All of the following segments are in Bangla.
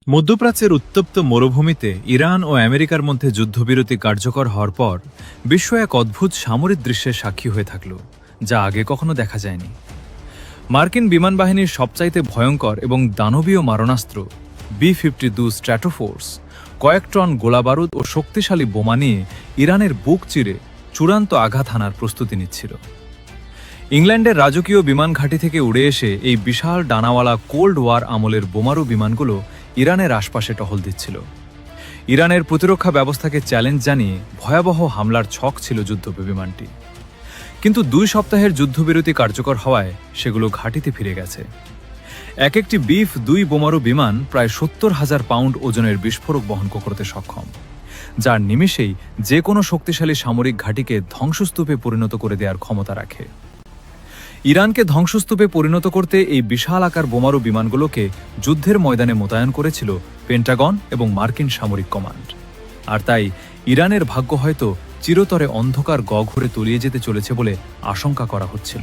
মধ্যপ্রাচ্যের উত্তপ্ত মরুভূমিতে ইরান ও আমেরিকার মধ্যে যুদ্ধবিরতি কার্যকর হওয়ার পর বিশ্ব এক অদ্ভুত সামরিক দৃশ্যের সাক্ষী হয়ে থাকল, যা আগে কখনো দেখা যায়নি। মার্কিন বিমান বাহিনীর সবচাইতে ভয়ঙ্কর এবং দানবীয় মারণাস্ত্র B-52 স্ট্র্যাটোফোর্স কয়েক টন গোলাবারুদ ও শক্তিশালী বোমা নিয়ে ইরানের বুক চিরে চূড়ান্ত আঘাত হানার প্রস্তুতি নিচ্ছিল। ইংল্যান্ডের রাজকীয় বিমান ঘাঁটি থেকে উড়ে এসে এই বিশাল ডানাওয়ালা কোল্ড ওয়ার আমলের বোমারু বিমানগুলো ইরানের আশপাশে টহল দিচ্ছিল। ইরানের প্রতিরক্ষা ব্যবস্থাকে চ্যালেঞ্জ জানিয়ে ভয়াবহ হামলার ছক ছিল যুদ্ধ বিমানটি, কিন্তু 2 সপ্তাহের যুদ্ধবিরতি কার্যকর হওয়ায় সেগুলো ঘাঁটিতে ফিরে গেছে। এক একটি B-2 বোমারু বিমান প্রায় 70,000 পাউন্ড ওজনের বিস্ফোরক বহন করতে সক্ষম, যার নিমেষেই যে কোনো শক্তিশালী সামরিক ঘাঁটিকে ধ্বংসস্তূপে পরিণত করে দেওয়ার ক্ষমতা রাখে। ইরানকে ধ্বংসস্তূপে পরিণত করতে এই বিশাল আকার বোমারু বিমানগুলোকে যুদ্ধের ময়দানে মোতায়েন করেছিল পেন্টাগন এবং মার্কিন সামরিক কমান্ড। আর তাই ইরানের ভাগ্য হয়তো চিরতরে অন্ধকার গহ্বরে তলিয়ে যেতে চলেছে বলে আশঙ্কা করা হচ্ছিল।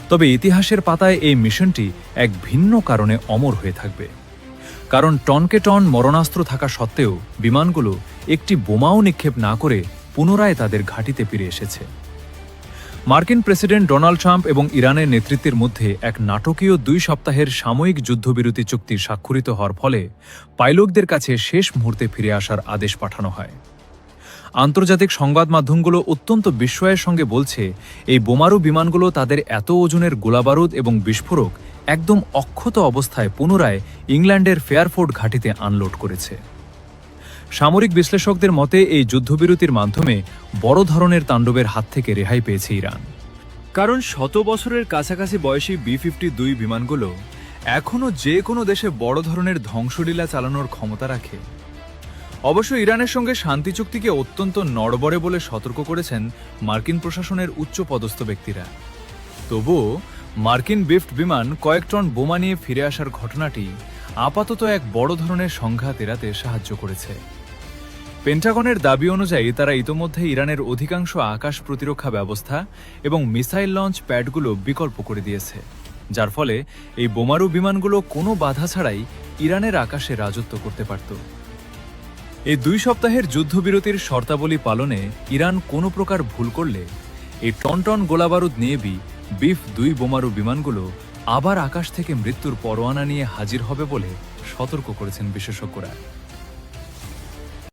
তবে ইতিহাসের পাতায় এই মিশনটি এক ভিন্ন কারণে অমর হয়ে থাকবে, কারণ টনকে টন মরণাস্ত্র থাকা সত্ত্বেও বিমানগুলো একটি বোমাও নিক্ষেপ না করে পুনরায় তাদের ঘাঁটিতে ফিরে এসেছে। মার্কিন প্রেসিডেন্ট ডোনাল্ড ট্রাম্প এবং ইরানের নেতৃত্বের মধ্যে এক নাটকীয় 2 সপ্তাহের সাময়িক যুদ্ধবিরতি চুক্তি স্বাক্ষরিত হওয়ার ফলে পাইলটদের কাছে শেষ মুহূর্তে ফিরে আসার আদেশ পাঠানো হয়। আন্তর্জাতিক সংবাদ মাধ্যমগুলো অত্যন্ত বিস্ময়ের সঙ্গে বলছে, এই বোমারু বিমানগুলো তাদের এত ওজনের গোলাবারুদ এবং বিস্ফোরক একদম অক্ষত অবস্থায় পুনরায় ইংল্যান্ডের ফেয়ারফোর্ট ঘাঁটিতে আনলোড করেছে। সামরিক বিশ্লেষকদের মতে এই যুদ্ধবিরতির মাধ্যমে বড় ধরনের তাণ্ডবের হাত থেকে রেহাই পেয়েছে ইরান, কারণ শত বছরের কাছাকাছি বয়সী B-52 বিমানগুলো এখনও যে কোনো দেশে বড় ধরনের ধ্বংসলীলা চালানোর ক্ষমতা রাখে। অবশ্য ইরানের সঙ্গে শান্তি চুক্তিকে অত্যন্ত নড়বড়ে বলে সতর্ক করেছেন মার্কিন প্রশাসনের উচ্চপদস্থ ব্যক্তিরা। তবুও মার্কিন বিফট বিমান কয়েক টন বোমা নিয়ে ফিরে আসার ঘটনাটি আপাতত এক বড় ধরনের সংঘাত এড়াতে সাহায্য করেছে। পেন্টাগনের দাবি অনুযায়ী তারা ইতোমধ্যে ইরানের অধিকাংশ আকাশ প্রতিরক্ষা ব্যবস্থা এবং মিসাইল লঞ্চ প্যাডগুলো বিকল্প করে দিয়েছে, যার ফলে এই বোমারু বিমানগুলো কোনো বাধা ছাড়াই ইরানের আকাশে রাজত্ব করতে পারত। এই 2 সপ্তাহের যুদ্ধবিরতির শর্তাবলী পালনে ইরান কোনো প্রকার ভুল করলে এই টন গোলাবারুদ নিয়ে B-2 বোমারু বিমানগুলো আবার আকাশ থেকে মৃত্যুর পরোয়ানা নিয়ে হাজির হবে বলে সতর্ক করেছেন বিশেষজ্ঞরা।